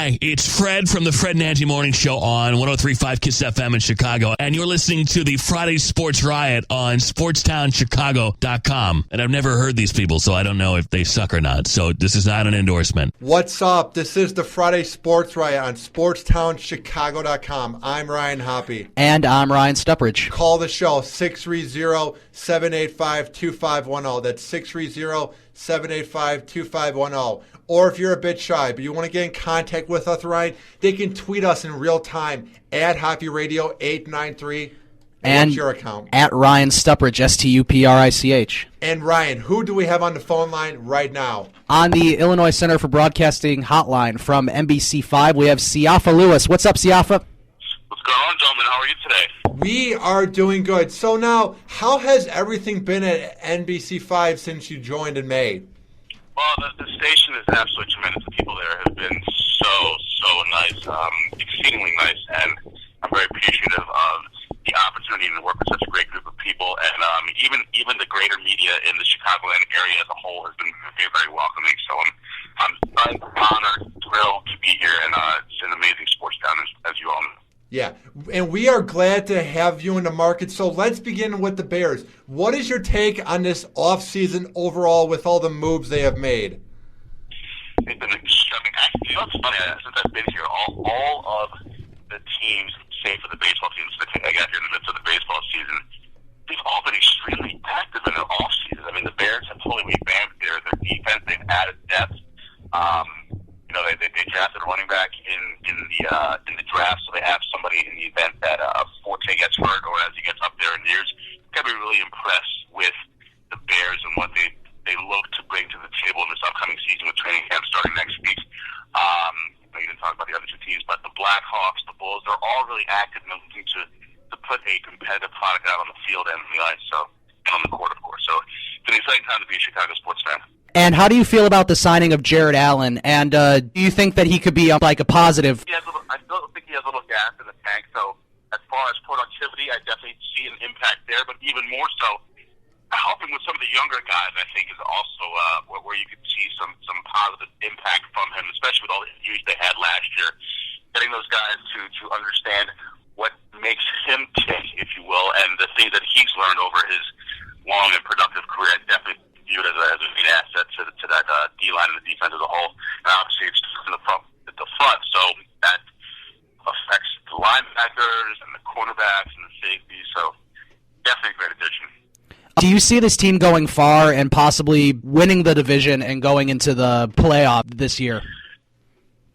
Hi, it's Fred from the Fred and Angie Morning Show on 103.5 KISS FM in Chicago, and you're listening to the Friday Sports Riot on SportstownChicago.com. And I've never heard these people, so I don't know if they suck or not, so this is not an endorsement. What's up? This is the Friday Sports Riot on SportstownChicago.com. I'm Ryan Hoppy. And I'm Ryan Stuppridge. Call the show, 630-785-2510. That's 630-785-2510. Or if you're a bit shy, but you want to get in contact with us, Ryan, they can tweet us in real time at HoppyRadio893. And what's your account? At Ryan Stuppridge, Stuprich. And Ryan, who do we have on the phone line right now? On the Illinois Center for Broadcasting hotline from NBC5, we have Siafa Lewis. What's up, Siafa? What's going on, gentlemen? How are you today? We are doing good. So now, how has everything been at NBC5 since you joined in May? Well, the station is absolutely tremendous. The people there have been so nice, exceedingly nice, and I'm very appreciative of the opportunity to work with such a great group of people. And even the greater media in the Chicagoland area as a whole has been very, very welcoming. So I'm honored, thrilled to be here, and it's an amazing sports town, as you all know. Yeah, and we are glad to have you in the market. So let's begin with the Bears. What is your take on this offseason overall with all the moves they have made? They've been extremely active. You know, it's funny, since I've been here, all of the teams, save for the baseball teams, I got here in the midst of the baseball season, they've all been extremely active in their offseason. I mean, the Bears have totally revamped their defense. They've added depth. They drafted a running back in the draft, so they have somebody in the event that Forte gets hurt or as he gets up there in years. You've got to be really impressed with the Bears and what they look to bring to the table in this upcoming season with training camp starting next week. You didn't talk about the other two teams, but the Blackhawks, the Bulls, they're all really active and looking to put a competitive product out on the field and on the ice, and on the court, of course. So it's an exciting time to be a Chicago sports fan. And how do you feel about the signing of Jared Allen? And do you think that he could be like a positive? I still think he has a little gas in the tank. So as far as productivity, I definitely see an impact there. But even more so, helping with some of the younger guys, I think, is also where you could see some positive impact from him, especially with all the injuries they had last year. Getting those guys to understand what makes him tick, if you will, and the things that he's learned over his long and productive career, I definitely view it as a great asset to that D-line and the defense as a whole. And obviously it's just in the front, so that affects the linebackers and the cornerbacks and the safeties. So definitely a great addition. Do you see this team going far and possibly winning the division and going into the playoff this year?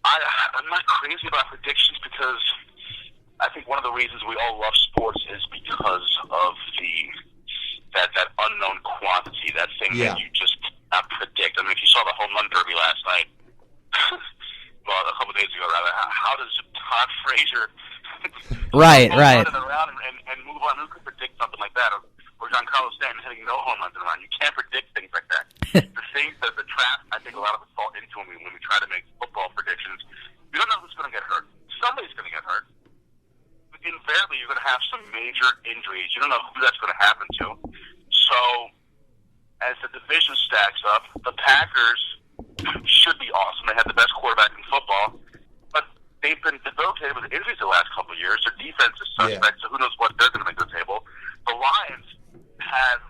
I'm not crazy about predictions because I think one of the reasons we all love sports is because of that unknown quantity, that thing that you just cannot predict. I mean, if you saw the home run derby last night, well, a couple days ago, rather, how does Todd Frazier right run around and move on? Who could predict something like that? Or Giancarlo Stanton hitting no home runs around? You can't predict things like that. The things that the trap, I think a lot of us fall into when we try to make football predictions. You don't know who's going to get hurt. Somebody's going to get hurt. Invariably, you're going to have some major injuries. You don't know who that's going to happen to. So, as the division stacks up, the Packers should be awesome. They have the best quarterback in football, but they've been debilitated with injuries the last couple of years. Their defense is suspect, so who knows what they're going to bring to the table. The Lions have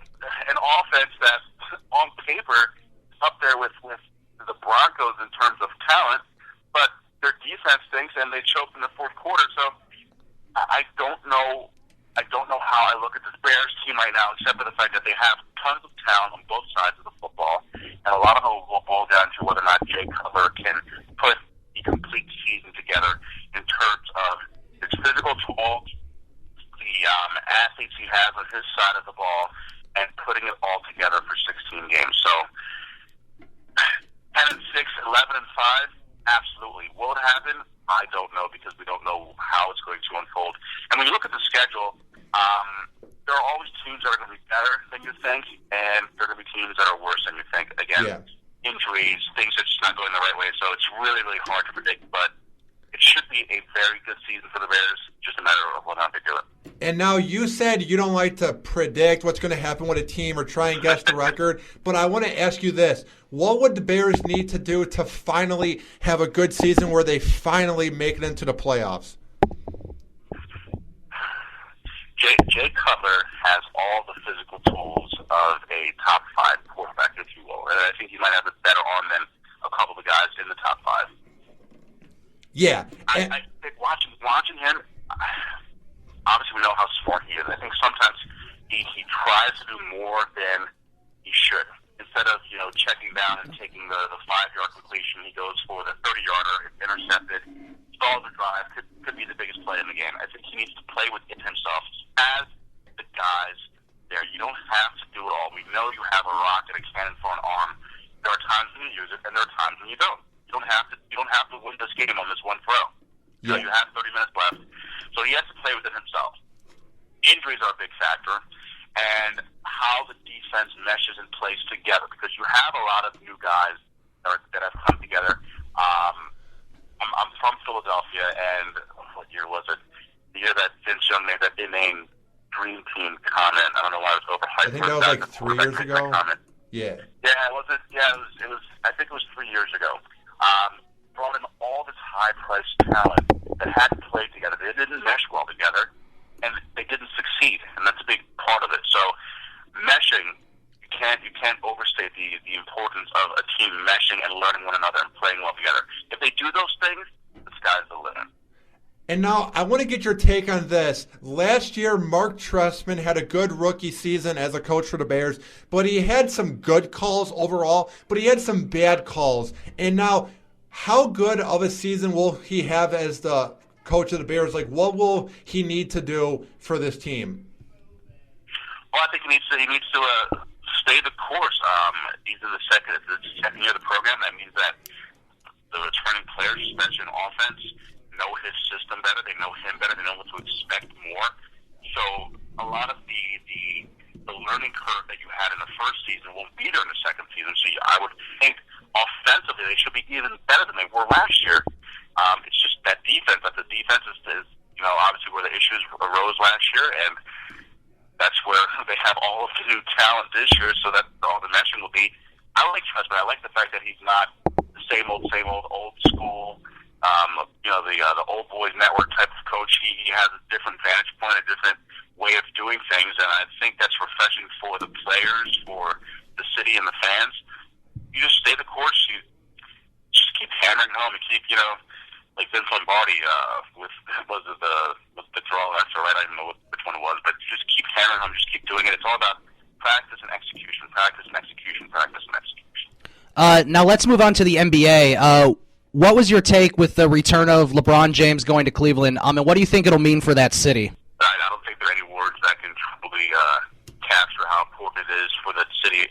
an offense that, on paper, is up there with the Broncos in terms of talent, but their defense stinks, and they choked in the fourth quarter. So I don't know how I look at this Bears team right now, except for the fact that they have tons of talent on both sides of the football, and a lot of it will boil down to whether or not Jay Cutler can put the complete season together in terms of his physical tools, the athletes he has on his side of the ball, and putting it all together for 16 games. So 10-6, 11-5, absolutely. Will it happen? I don't know, because we don't know how it's going to unfold. And when you look at the schedule, there are always teams that are going to be better than you think, and there are going to be teams that are worse than you think. Again, injuries, things are just not going the right way, so it's really, really hard to predict. But if it should be a very good season for the Bears, just a matter of whether or not they do it. And now you said you don't like to predict what's going to happen with a team or try and guess the record, but I want to ask you this. What would the Bears need to do to finally have a good season where they finally make it into the playoffs? Jay Cutler has all the physical tools of a top 5 quarterback, if you will. And I think he might have a better arm than a couple of the guys in the top 5. Yeah. I think watching him, obviously we know how smart he is. I think sometimes he tries to do more than he should. Instead of, checking down and taking the 5-yard completion, he goes for the 30-yarder, it's intercepted, stalls the drive, could be the biggest play in the game. I think he needs to play within himself as the guys there. You don't have to do it all. We know you have a rocket, a cannon for an arm. There are times when you use it, and there are times when you don't. You don't have to win this game on this one throw. Yeah. You have 30 minutes left. So he has to play within himself. Injuries are a big factor, and how the defense meshes in place together, because you have a lot of new guys that have come together. I'm from Philadelphia, and what year was it? The year that Vince Young made that inane Dream Team comment. I don't know why it was overhyped. I think that was like 3 years ago. Yeah. Yeah, was it? Yeah, it was. I think it was 3 years ago. Brought in all this high-priced talent that hadn't played together. They didn't mesh well together, and they didn't succeed, and that's a big part of it. So, meshing, you can't overstate the importance of a team meshing and learning one another and playing well together. If they do those things, the sky's the limit. And now I want to get your take on this. Last year, Mark Trestman had a good rookie season as a coach for the Bears, but he had some good calls overall, but he had some bad calls. And now, how good of a season will he have as the coach of the Bears? Like, what will he need to do for this team? Well, I think he needs to stay the course. He's in the second year of the program. That means that the returning players, especially in offense, know his system better. They know him better. They know what to expect more. So a lot of the learning curve that you had in the first season won't be there in the second season. So I would think offensively they should be even better than they were last year. It's just that defense. That the defense is obviously where the issues arose last year, and that's where they have all of the new talent this year. So that all the mention will be. I like Trust, but I like the fact that he's not the same old old school. The old boys network type of coach. He has a different vantage point, a different way of doing things, and I think that's refreshing for the players, for the city and the fans. You just stay the course. You just keep hammering home and keep, like Vince Lombardi with the draw. That's all right. I don't know which one it was, but just keep hammering home. Just keep doing it. It's all about practice and execution, practice and execution, practice and execution. Now let's move on to the NBA. What was your take with the return of LeBron James going to Cleveland? And what do you think it'll mean for that city? I don't think there are any words that can truly capture how important it is for that city.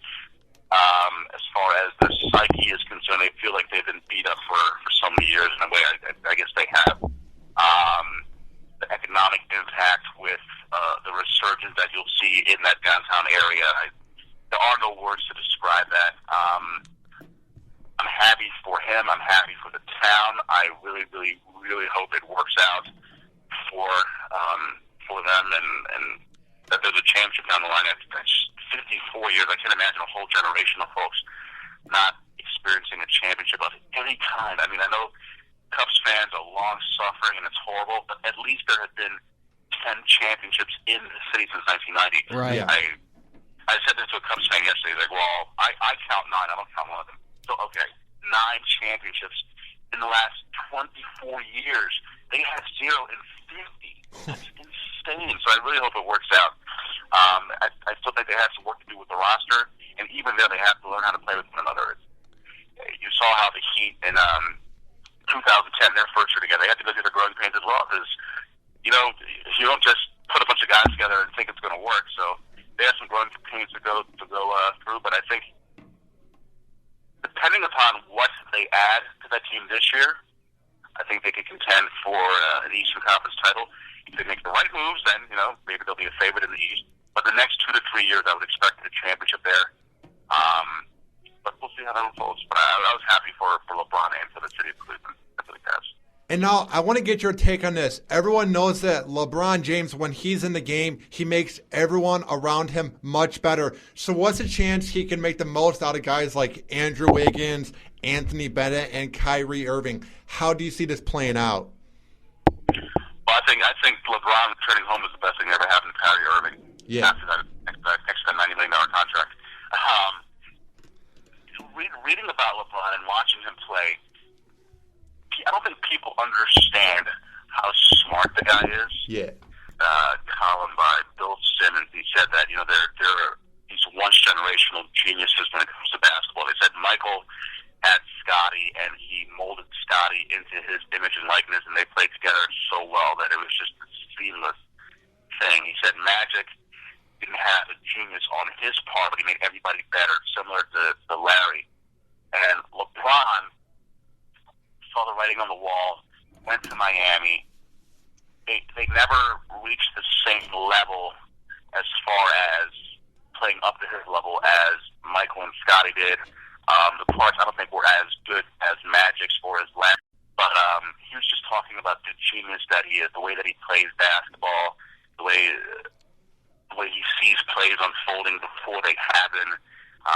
As far as the psyche is concerned, they feel like they've been beat up for so many years. In a way, I guess they have. The economic impact with the resurgence that you'll see in that downtown area, there are no words to describe that. I'm happy for him. I'm happy for the town. I really, really, really hope it works out for them and that there's a championship down the line. That's 54 years. I can't imagine a whole generation of folks not experiencing a championship of any kind. I mean, I know Cubs fans are long suffering and it's horrible, but at least there have been 10 championships in the city since 1990. Right. I said this to a Cubs fan yesterday. He's like, well, I count 9. I don't count one of them. So, okay, 9 championships in the last 24 years. They have 0 in 50. That's insane. So I really hope it works out. I still think they have some work to do with the roster, and even there they have to learn how to play with one another. You saw how the Heat in 2010, their first year together, they had to go through the growing pains as well, because, you don't just put a bunch of guys together and think it's going to work. So they have some growing pains to go through, but I think depending upon what they add to that team this year, I think they could contend for an Eastern Conference title. If they make the right moves, then, maybe they'll be a favorite in the East. But the next 2 to 3 years, I would expect a championship there. But we'll see how that unfolds. But I was happy for LeBron and for the city of Cleveland. That's what it has. And now I want to get your take on this. Everyone knows that LeBron James, when he's in the game, he makes everyone around him much better. So what's the chance he can make the most out of guys like Andrew Wiggins, Anthony Bennett, and Kyrie Irving? How do you see this playing out? Well, I think LeBron returning home is the best thing that ever happened to Kyrie Irving. Yeah. After that extra $90 million contract. Reading about LeBron and watching him play, I don't think people understand how smart the guy is. Yeah. Column by Bill Simmons, he said that, they're these once-generational geniuses when it comes to basketball. They said Michael had Scotty, and he molded Scotty into his image and likeness, and they played together so well that it was just a seamless thing. He said Magic didn't have a genius on his part, but he made everybody better, similar to Larry. And LeBron saw the writing on the wall, went to Miami. They never reached the same level as far as playing up to his level as Michael and Scotty did. The parts I don't think were as good as Magic's or as Larry. But he was just talking about the genius that he is, the way that he plays basketball, the way he sees plays unfolding before they happen.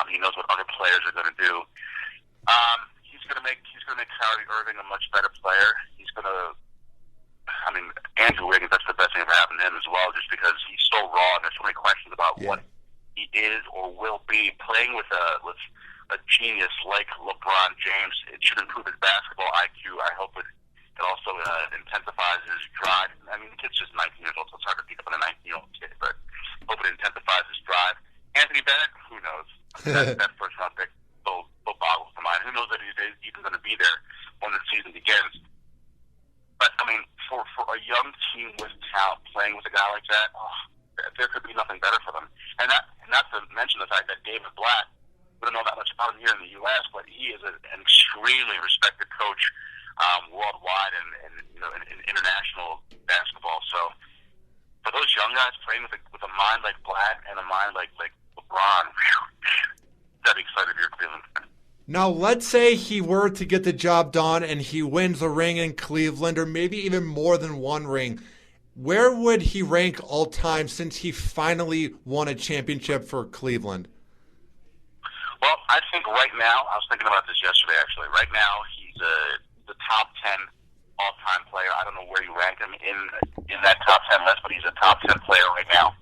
He knows what other players are going to do. He's going to make Kyrie Irving a much better player. Andrew Wiggins, that's the best thing ever happened to him as well, just because he's so raw and there's so many questions about what he is or will be. Playing with a genius like LeBron James, it should improve his basketball IQ. I hope it also intensifies his drive. The kid's just 19 years old, so it's hard to beat up on a 19-year-old kid, but hope it intensifies his drive. Anthony Bennett, who knows? That first round pick still boggles the mind. Who knows that he's even going to be there when the season begins? But, for a young team with talent playing with a guy like that, there could be nothing better for them. And not to mention the fact that David Blatt, we don't know that much about him here in the U.S., but he is an extremely respected coach worldwide and in international basketball. So for those young guys playing with a mind like Blatt and a mind like LeBron, that'd be excited to hear Cleveland. Now, let's say he were to get the job done and he wins a ring in Cleveland, or maybe even more than one ring. Where would he rank all time since he finally won a championship for Cleveland? Well, I think right now, I was thinking about this yesterday, actually. Right now, he's the top 10 all-time player. I don't know where you rank him in that top 10 list, but he's a top 10 player right now.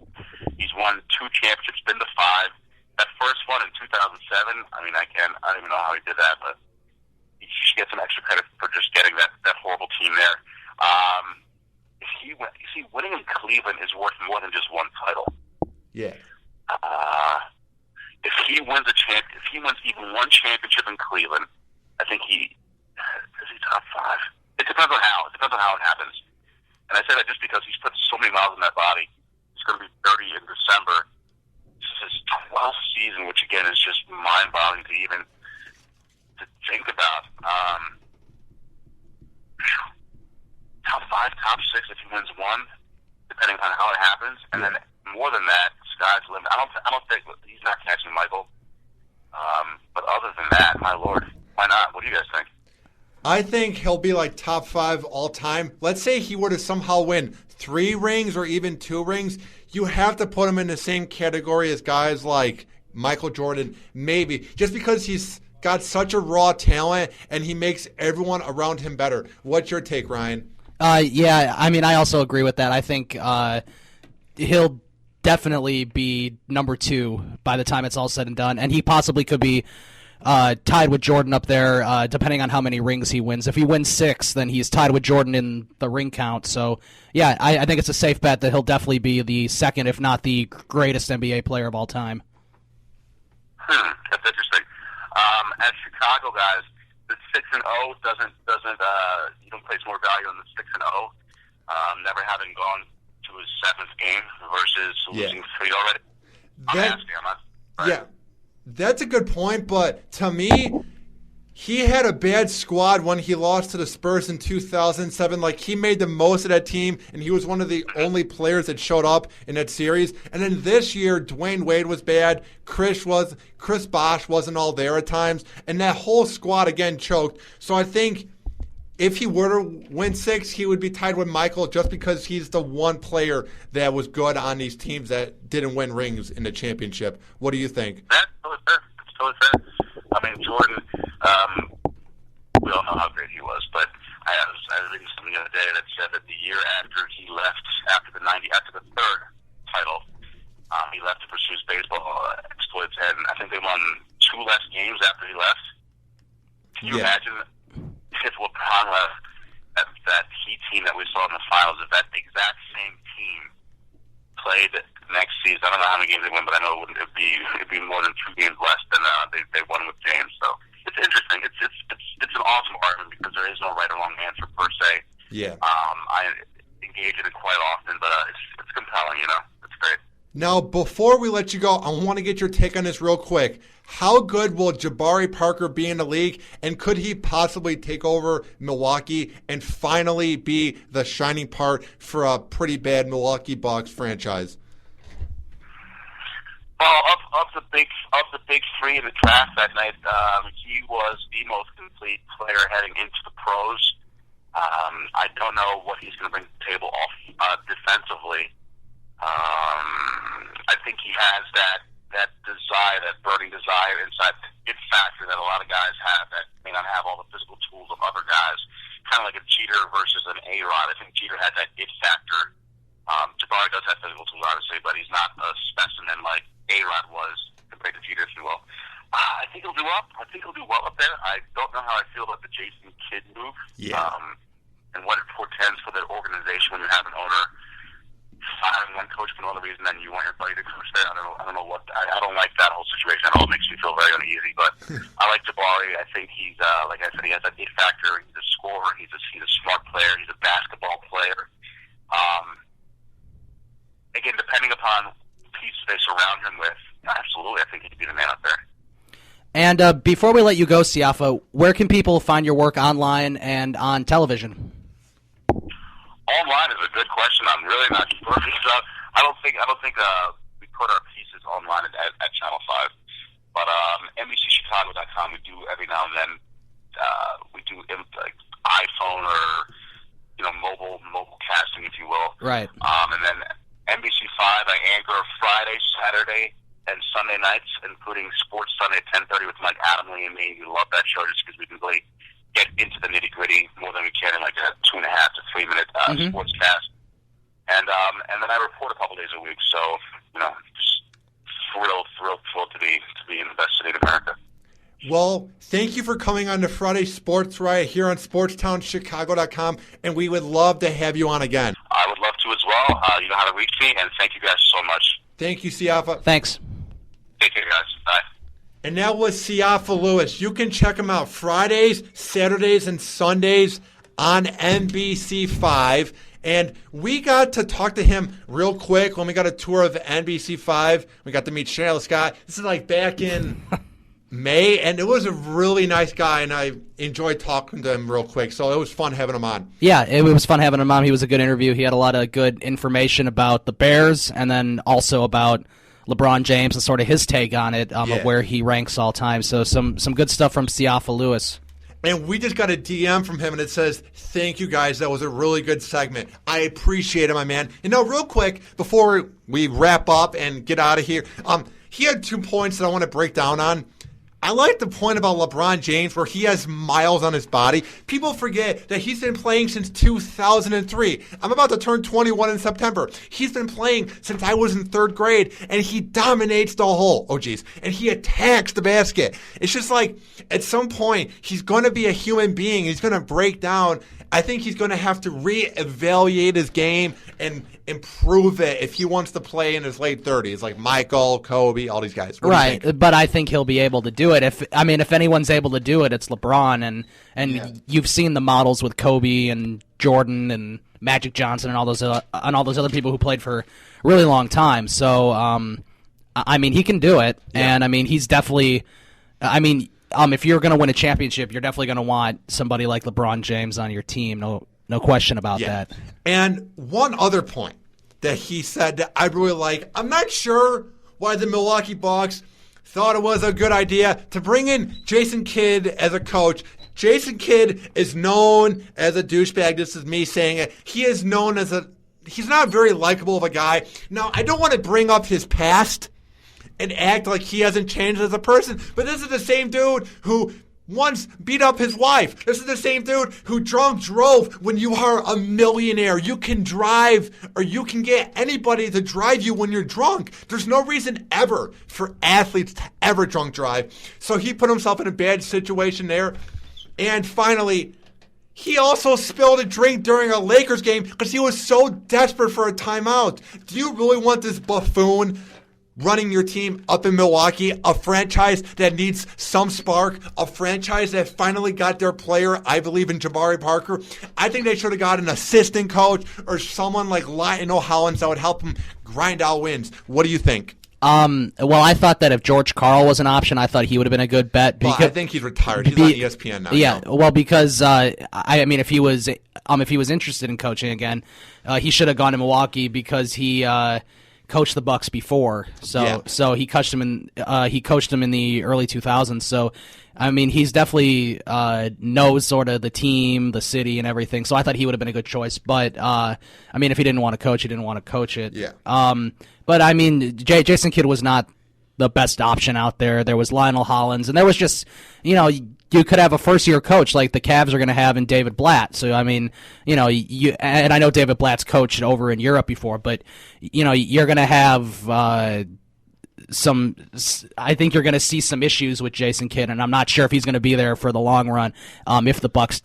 He's won 2 championships, been to 5. That first one in 2007, I don't even know how he did that, but he should get some extra credit for just getting that horrible team there. Winning in Cleveland is worth more than just one title. Yeah. If he wins even one championship in Cleveland, I think is he top 5? It depends on how it happens. And I say that just because he's put so many miles in that body. He's going to be 30 in December. This is his 12th season, which again is just mind-boggling to even to think about. Top 5, top 6 if he wins one, depending on how it happens, and then more than that, sky's the limit. I don't think he's not catching Michael. But other than that, my lord, why not? What do you guys think? I think he'll be like top 5 all time. Let's say he were to somehow win 3 rings or even 2 rings. You have to put him in the same category as guys like Michael Jordan, maybe, just because he's got such a raw talent and he makes everyone around him better. What's your take, Ryan? I also agree with that. I think he'll definitely be number 2 by the time it's all said and done, and he possibly could be tied with Jordan up there, depending on how many rings he wins. If he wins 6, then he's tied with Jordan in the ring count. So, yeah, I think it's a safe bet that he'll definitely be the second, if not the greatest NBA player of all time. That's interesting. As Chicago guys, the 6-0 doesn't you don't place more value on the 6-0, never having gone to his 7th game versus losing 3 already. I'm not. Right? Yeah. That's a good point, but to me, he had a bad squad when he lost to the Spurs in 2007. Like, he made the most of that team, and he was one of the only players that showed up in that series. And then this year, Dwayne Wade was bad. Chris Bosh wasn't all there at times, and that whole squad again choked. So I think if he were to win 6, he would be tied with Michael just because he's the one player that was good on these teams that didn't win rings in the championship. What do you think? That's totally fair. I mean, Jordan, we all know how great he was, but I was reading something the other day that said that the year after he left, after the third title, he left to pursue his baseball exploits, and I think they won 2 less games after he left. Can you imagine if LeBron left, that Heat team that we saw in the finals, if that exact same team played next season? I don't know how many games they win, but I know it'd be more than 2 games less than they won with James. So it's interesting. It's an awesome argument because there is no right or wrong answer per se. Yeah. I engage in it quite often, but it's compelling. It's great. Now, before we let you go, I want to get your take on this real quick. How good will Jabari Parker be in the league, and could he possibly take over Milwaukee and finally be the shining part for a pretty bad Milwaukee Bucks franchise? Well, of the big 3 in the draft that night, he was the most complete player heading into the pros. I don't know what he's going to bring to the table defensively. I think he has that desire, that burning desire inside the it factor that a lot of guys have that may not have all the physical tools of other guys. Kind of like a Jeter versus an A-Rod. I think Jeter had that it factor. Jabari does have physical tools, obviously, but he's not a specimen like A-Rod was compared to Jeter, if you will. I think he'll do well. I think he'll do well up there. I don't know how I feel about the Jason Kidd move. Yeah. And what it portends for the organization when you have an owner firing one coach for no other reason than you want your buddy to coach there. I don't know what. I don't like that whole situation. It all makes me feel very uneasy. But I like Jabari. I think he's like I said, he has that it factor. He's a scorer. He's a smart player. He's a basketball player. Again, depending upon the pieces they surround him with, absolutely, I think he'd be the man up there. And before we let you go, Siafa, where can people find your work online and on television? Online is a good question. I'm really not sure because I don't think we put our pieces online at Channel 5. But NBCChicago.com, we do every now and then. We do like iPhone or mobile casting, if you will. Right. And then NBC5, I anchor Friday, Saturday, and Sunday nights, including Sports Sunday at 10:30 with Mike Adamley and me. We love that show just because we can really get into the nitty-gritty more than we can in like a 2.5 to 3 minute sportscast. And then I report a couple days a week. So, just thrilled to be in the best city in America. Well, thank you for coming on to Friday Sports Riot here on SportsTownChicago.com, and we would love to have you on again. I would love to as well. You know how to reach me, and thank you guys so much. Thank you, Siafa. Thanks. Take care, guys. Bye. And that was Siafa Lewis. You can check him out Fridays, Saturdays, and Sundays on NBC5. And we got to talk to him real quick when we got a tour of NBC5. We got to meet Chanel Scott. This is like back in May, and it was a really nice guy, and I enjoyed talking to him real quick. So it was fun having him on. Yeah, it was fun having him on. He was a good interview. He had a lot of good information about the Bears and then also about LeBron James and sort of his take on it, of where he ranks all time. So some good stuff from Siafa Lewis. And we just got a DM from him, and it says, "Thank you, guys. That was a really good segment. I appreciate it, my man." Real quick, before we wrap up and get out of here, he had 2 points that I want to break down on. I like the point about LeBron James where he has miles on his body. People forget that he's been playing since 2003. I'm about to turn 21 in September. He's been playing since I was in 3rd grade, and he dominates the hole. And he attacks the basket. It's just like at some point he's going to be a human being. He's going to break down. I think he's going to have to reevaluate his game and improve it if he wants to play in his late 30s, like Michael, Kobe, all these guys. Right, but I think he'll be able to do it. If anyone's able to do it, it's LeBron, and you've seen the models with Kobe and Jordan and Magic Johnson and all those other people who played for a really long time. So, he can do it, and he's definitely. If you're going to win a championship, you're definitely going to want somebody like LeBron James on your team. No question about that. And one other point that he said that I really like, I'm not sure why the Milwaukee Bucks thought it was a good idea to bring in Jason Kidd as a coach Jason Kidd is known as a douchebag. This is me saying it. He is known as he's not very likable of a guy. Now, I don't want to bring up his past and act like he hasn't changed as a person, but this is the same dude who once beat up his wife. This is the same dude who drunk drove. When you are a millionaire, you can drive, or you can get anybody to drive you when you're drunk. There's no reason ever for athletes to ever drunk drive. So he put himself in a bad situation there. And finally, he also spilled a drink during a Lakers game because he was so desperate for a timeout. Do you really want this buffoon running your team up in Milwaukee, a franchise that needs some spark, a franchise that finally got their player, I believe in Jabari Parker? I think they should have got an assistant coach or someone like Lionel Hollins that would help him grind out wins. What do you think? Well, I thought that if George Karl was an option, I thought he would have been a good bet. Well, I think he's retired. He's on ESPN now. Yeah, well, because I mean, if he was interested in coaching again, he should have gone to Milwaukee because he coached the Bucks before. So he coached him in the early 2000s. So I mean, he's definitely knows sort of the team, the city, and everything. So I thought he would have been a good choice. But I mean, if he didn't want to coach, he didn't want to coach it. Yeah. But I mean, Jason Kidd was not the best option out there. There was Lionel Hollins, and there was just, you could have a first-year coach like the Cavs are going to have in David Blatt. So, I mean, and I know David Blatt's coached over in Europe before, but, you're going to have I think you're going to see some issues with Jason Kidd, and I'm not sure if he's going to be there for the long run if the Bucks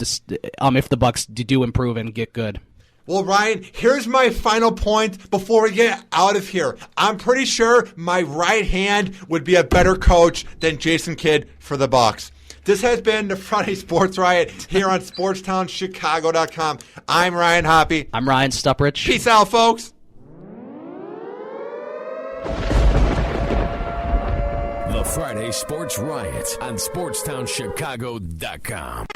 do improve and get good. Well, Ryan, here's my final point before we get out of here. I'm pretty sure my right hand would be a better coach than Jason Kidd for the Bucks. This has been the Friday Sports Riot here on SportsTownChicago.com. I'm Ryan Hoppy. I'm Ryan Stuprich. Peace out, folks. The Friday Sports Riot on SportsTownChicago.com.